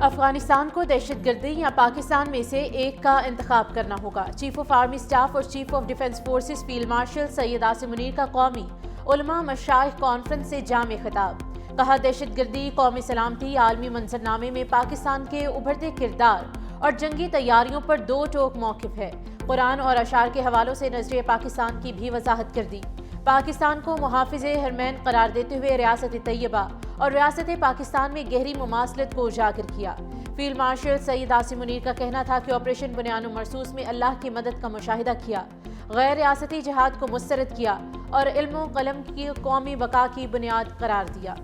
افغانستان کو دہشت گردی یا پاکستان میں سے ایک کا انتخاب کرنا ہوگا۔ چیف آف آرمی اسٹاف اور chief of defence forces field marshal Syed Asim Munir کا قومی علماء مشائخ کانفرنس سے جامع خطاب۔ کہا دہشت گردی، قومی سلامتی، عالمی منظرنامے میں پاکستان کے ابھرتے کردار اور جنگی تیاریوں پر دو ٹوک موقف ہے۔ قرآن اور اشعار کے حوالوں سے نظریہ پاکستان کی بھی وضاحت کر دی۔ پاکستان کو محافظ حرمین قرار دیتے ہوئے ریاست طیبہ اور ریاست پاکستان میں گہری مماثلت کو اجاگر کیا۔ فیلڈ مارشل سید عاصم منیر کا کہنا تھا کہ آپریشن بنیان و مرصوص میں اللہ کی مدد کا مشاہدہ کیا، غیر ریاستی جہاد کو مسترد کیا اور علم و قلم کی قومی بقا کی بنیاد قرار دیا۔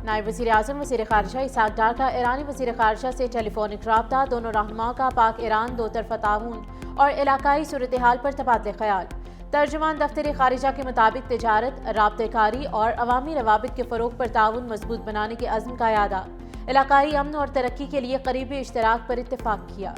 نائب وزیر اعظم وزیر خارجہ اسحاق ڈار کا ایرانی وزیر خارجہ سے ٹیلی فونک رابطہ، دونوں رہنماؤں کا پاک ایران دو طرفہ تعاون اور علاقائی صورتحال پر تبادلہ خیال۔ ترجمان دفتر خارجہ کے مطابق تجارت، رابطہ کاری اور عوامی روابط کے فروغ پر تعاون مضبوط بنانے کے عزم کا اعادہ، علاقائی امن اور ترقی کے لیے قریبی اشتراک پر اتفاق کیا۔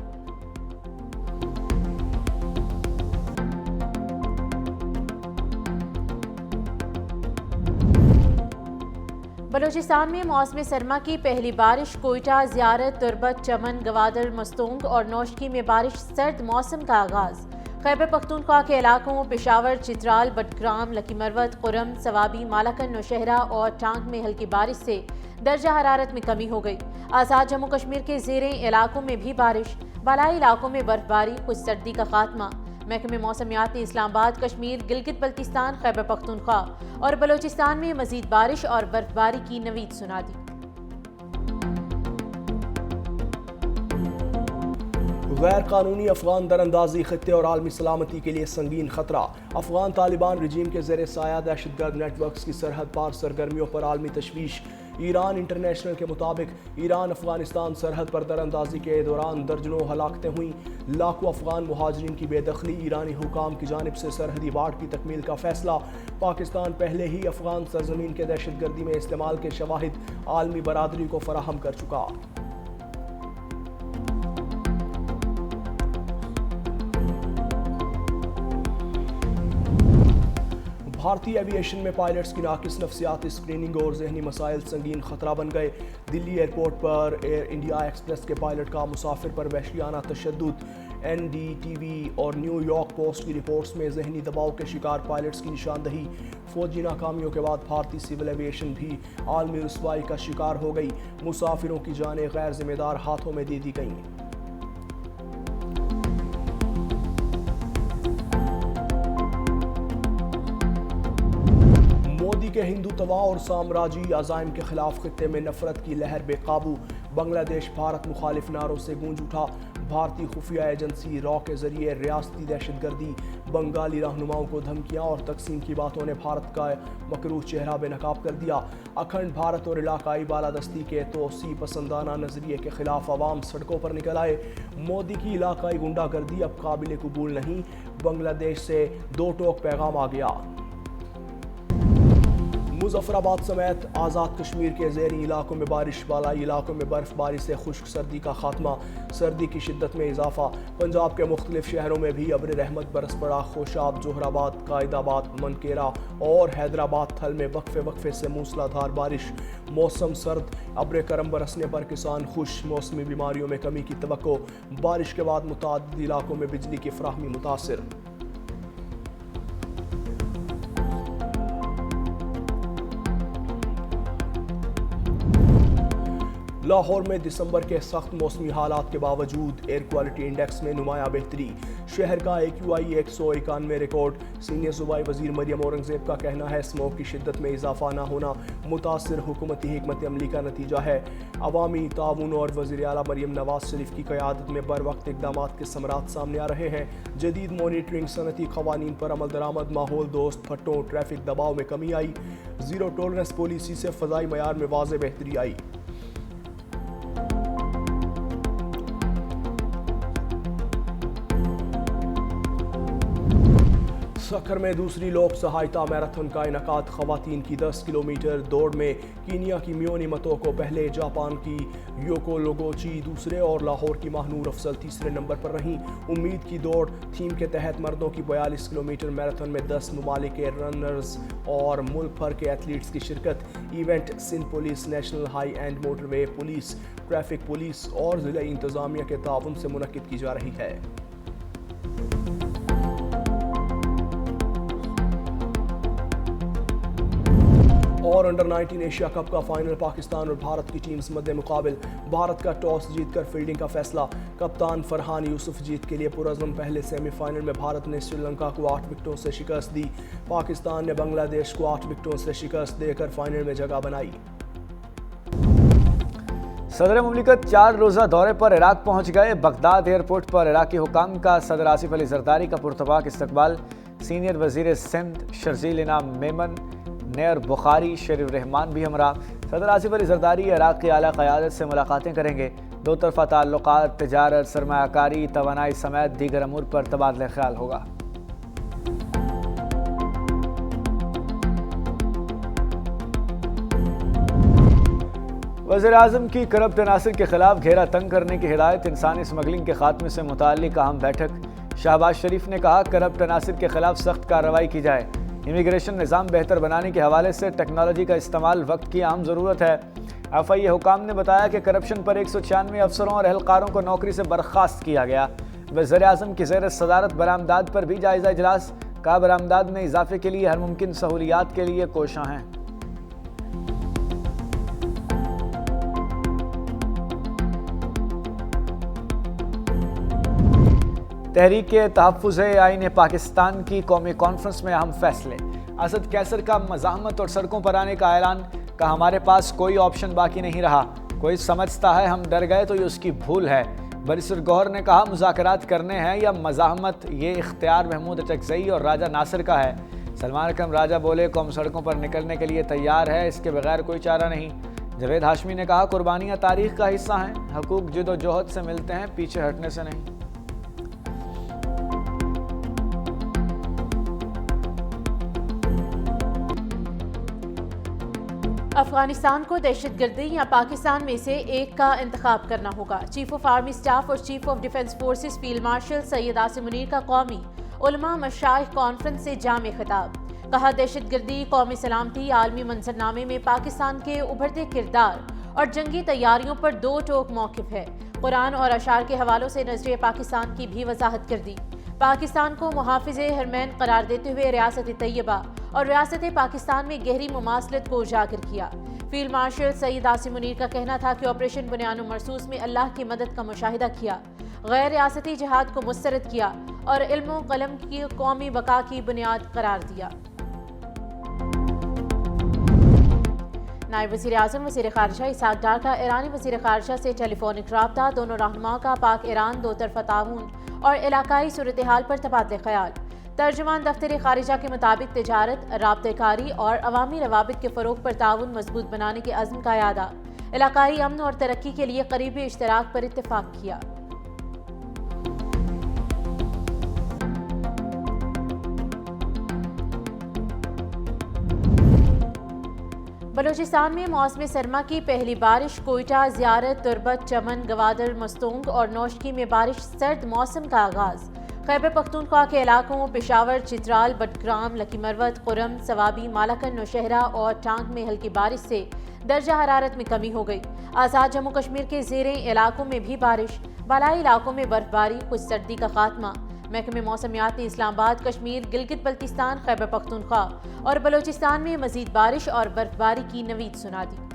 بلوچستان میں موسم سرما کی پہلی بارش، کوئٹہ، زیارت، تربت، چمن، گوادر، مستونگ اور نوشکی میں بارش، سرد موسم کا آغاز۔ خیبر پختونخوا کے علاقوں پشاور، چترال، بٹگرام، لکی مروت، قرم، سوابی، مالاکنڈ، نوشہرہ اور ٹانک میں ہلکی بارش سے درجہ حرارت میں کمی ہو گئی۔ آزاد جموں کشمیر کے زیریں علاقوں میں بھی بارش، بالائی علاقوں میں برف باری، کچھ سردی کا خاتمہ۔ محکمہ موسمیات نے اسلام آباد، کشمیر، گلگت بلتستان، خیبر پختونخوا اور بلوچستان میں مزید بارش اور برف باری کی نوید سنا دی۔ غیر قانونی افغان دراندازی خطے اور عالمی سلامتی کے لیے سنگین خطرہ۔ افغان طالبان رجیم کے زیر سایہ دہشت گرد نیٹ ورکس کی سرحد پار سرگرمیوں پر عالمی تشویش۔ ایران انٹرنیشنل کے مطابق ایران افغانستان سرحد پر دراندازی کے دوران درجنوں ہلاکتیں ہوئیں، لاکھوں افغان مہاجرین کی بے دخلی، ایرانی حکام کی جانب سے سرحدی واڑ کی تکمیل کا فیصلہ۔ پاکستان پہلے ہی افغان سرزمین کے دہشت گردی میں استعمال کے شواہد عالمی برادری کو فراہم کر چکا۔ بھارتی ایوی ایشن میں پائلٹس کی ناقص نفسیاتی اسکریننگ اور ذہنی مسائل سنگین خطرہ بن گئے۔ دلی ایئرپورٹ پر ایئر انڈیا ایکسپریس کے پائلٹ کا مسافر پر وحشیانہ تشدد۔ این ڈی ٹی وی اور نیو یارک پوسٹ کی رپورٹس میں ذہنی دباؤ کے شکار پائلٹس کی نشاندہی۔ فوجی ناکامیوں کے بعد بھارتی سول ایوی ایشن بھی عالمی رسوائی کا شکار ہو گئی۔ مسافروں کی جانیں غیر ذمہ دار ہاتھوں میں دے دی گئیں۔ مودی کے ہندوتوا اور سامراجی عزائم کے خلاف خطے میں نفرت کی لہر بے قابو۔ بنگلہ دیش بھارت مخالف نعروں سے گونج اٹھا۔ بھارتی خفیہ ایجنسی را کے ذریعے ریاستی دہشت گردی، بنگالی رہنماؤں کو دھمکیاں اور تقسیم کی باتوں نے بھارت کا مکروہ چہرہ بے نقاب کر دیا۔ اکھنڈ بھارت اور علاقائی بالادستی کے توسیع پسندانہ نظریے کے خلاف عوام سڑکوں پر نکل آئے۔ مودی کی علاقائی غنڈہ گردی اب قابل قبول نہیں، بنگلہ دیش سے دو ٹوک پیغام آ گیا۔ مظفر آباد سمیت آزاد کشمیر کے زیریں علاقوں میں بارش، بالائی علاقوں میں برف باری سے خشک سردی کا خاتمہ، سردی کی شدت میں اضافہ۔ پنجاب کے مختلف شہروں میں بھی ابر رحمت برس پڑا۔ خوشاب، جوہر آباد، قائد آباد، منکیرا اور حیدرآباد تھل میں وقفے وقفے سے موسلادھار بارش۔ موسم سرد، ابر کرم برسنے پر کسان خوش، موسمی بیماریوں میں کمی کی توقع۔ بارش کے بعد متعدد علاقوں میں بجلی کی فراہمی متاثر۔ لاہور میں دسمبر کے سخت موسمی حالات کے باوجود ایئر کوالٹی انڈیکس میں نمایاں بہتری۔ شہر کا AQI 191 ریکارڈ۔ سینئر صوبائی وزیر مریم اورنگزیب کا کہنا ہے اسموگ کی شدت میں اضافہ نہ ہونا متاثر حکومتی حکمت عملی کا نتیجہ ہے۔ عوامی تعاون اور وزیر اعلیٰ مریم نواز شریف کی قیادت میں بر وقت اقدامات کے ثمرات سامنے آ رہے ہیں۔ جدید مانیٹرنگ، صنعتی قوانین پر عمل درآمد، ماحول دوست پھٹوں، ٹریفک دباؤ میں کمی آئی۔ زیرو ٹالرنس پالیسی سے فضائی معیار میں واضح بہتری آئی۔ सखर में दूसरी लोक सहायता मैराथन का इनकाद। खवातीन की 10 किलोमीटर दौड़ में कीनिया की मियोनी मतों को पहले, जापान की योको लोगोची दूसरे और लाहौर की महानूर अफजल तीसरे नंबर पर रहीं। उम्मीद की दौड़ थीम के तहत मर्दों की 42 किलोमीटर मैराथन में 10 ममालिक के रनर्स और मुल्क भर के एथलीट्स की शिरकत। Event Sindh police, national high and motorway police, traffic police और जिला इंतजामिया के ताउन से मुनक्किद की जा रही है। और अंडर 19 एशिया कप का फाइनल, पाकिस्तान और भारत की टीम्स मध्य मुकाबिल। भारत का टॉस जीतकर फील्डिंग का फैसला। कप्तान फरहान यूसुफ जीत के लिए पुरअज़्म। पहले सेमीफाइनल में भारत ने श्रीलंका को 8 विकेटों से शिकस्त दी। पाकिस्तान ने बांग्लादेश को 8 विकेटों से शिकस्त देकर फाइनल में जगह बनाई। सदर मुमलिकत 4 रोज़ा दौरे पर इराक पहुंच गए। बगदाद एयरपोर्ट पर इराकी हुकाम का सदर आसिफ अली जरदारी का पुरतबाक इस्तकबाल। सीनियर वज़ीर सिंध शर्जील इनाम मेमन, नेर बुखारी, शरीफ रहमान भी हमरा। सदर आसिफ अली जरदारी इराक की आला क़यादत से मुलाकातें करेंगे। दो तरफ़ा ताल्लुकात, तिजारत, सरमायाकारी, तवानाई समेत दीगर अमूर पर तबादला ख्याल होगा। वज़ीर आज़म की करप्ट अनासिर के खिलाफ घेरा तंग करने की हिदायत। इंसानी स्मगलिंग के खात्मे से मुताल्लिक अहम बैठक। शहबाज शरीफ ने कहा, करप्ट अनासिर के खिलाफ सख्त कार्रवाई की जाए। इमिग्रेशन निज़ाम बेहतर बनाने के हवाले से टेक्नोलॉजी का इस्तेमाल वक्त की अहम ज़रूरत है। एफआईए हुकाम ने बताया कि करप्शन पर 196 अफसरों और एहलकारों को नौकरी से बर्खास्त किया गया। वज़ीर आज़म की ज़ेर सदारत बरामदात पर भी जायज़ा इजलास। कहा, बरामदात में इजाफे के लिए हर मुमकिन सहूलियात के लिए कोशां हैं। तहरीक तहफ़्फ़ुज़ आईन पाकिस्तान की कौमी कॉन्फ्रेंस में अहम फैसले। असद कैसर का मज़ाहमत और सड़कों पर आने का ऐलान। कहा, हमारे पास कोई ऑप्शन बाकी नहीं रहा। कोई समझता है हम डर गए तो ये उसकी भूल है। बरिसर गौहर ने कहा, मुज़ाकरात करने हैं या मज़ाहमत, ये इख्तियार महमूद अचकज़ई और राजा नासिर का है। सलमान अकरम राजा बोले, कौम सड़कों पर निकलने के लिए तैयार है, इसके बगैर कोई चारा नहीं। जवेद हाशमी ने कहा, कुर्बानियाँ तारीख़ का हिस्सा हैं, हकूक़ जिद्दोजहद से मिलते हैं, पीछे हटने से नहीं। अफगानिस्तान को दहशतगर्दी या पाकिस्तान में से एक का इंतखाब करना होगा। चीफ ऑफ आर्मी स्टाफ और chief of defence forces field marshal Syed Asim Munir का कौमी उलमा मशाइख कॉन्फ्रेंस से जामे खिताब। कहा, दहशतगर्दी, कौमी सलामती, आलमी मंजरनामे में पाकिस्तान के उभरते किरदार और जंगी तैयारियों पर दो टोक मौक़िफ़ है। कुरान और अशार के हवालों से नज़रिए पाकिस्तान की भी वजाहत कर दी। पाकिस्तान को मुहाफ़िज़े हरमैन करार देते हुए रियासत तैयबा और रियासत पाकिस्तान में गहरी मुमासलत को उजागर किया। फील्ड मार्शल सैयद आसिम मुनीर का कहना था कि ऑपरेशन बुनियान मरसूस में अल्लाह की मदद का मुशाहिदा किया, गैर रियासती जिहाद को मुस्तरद किया और इल्म कलम की कौमी बका की बुनियाद करार दिया। नायब वज़ीर आज़म वज़ीर ख़ारिजा इसहाक़ डार का ईरानी वज़ीर ख़ारिजा से टेलीफोनिक रब्ता। दोनों रहनुमाओं का पाक ईरान दो तरफ़ा ताउन और इलाकाई सूरत हाल पर तबादले ख़याल। तर्जुमान दफ्तर ख़ारिजा के मुताबिक तिजारत, राब्तेकारी और अवामी रवाबित के फ़रोग़ पर ताउन मजबूत बनाने के अज़्म का यादा। इलाकाई अमन और तरक्की के लिए करीबी इश्तराक पर इत्तेफाक किया। बलूचिस्तान में मौसम सरमा की पहली बारिश। कोयटा, ज़ियारत, तुरबत, चमन, गवादर, मस्तूंग और नौशकी में बारिश। सर्द मौसम का आगाज़। खैबर पख्तूनख्वा के इलाकों पेशावर, चित्राल, बटग्राम, लकी मरवत, खुरम, सवाबी, मालाकन, नौशहरा और टांग में हल्की बारिश से दर्जा हरारत में कमी हो गई। आज़ाद जम्मू कश्मीर के ज़ेरे इलाकों में भी बारिश। बालाई इलाकों में बर्फबारी, कुछ सर्दी का खात्मा। महकमे मौसमियात ने इस्लामाबाद, कश्मीर, गिलगित बल्तिस्तान, खैबर पख्तूनख्वा और बलूचिस्तान में मजीद बारिश और बर्फबारी की नवीद सुना दी।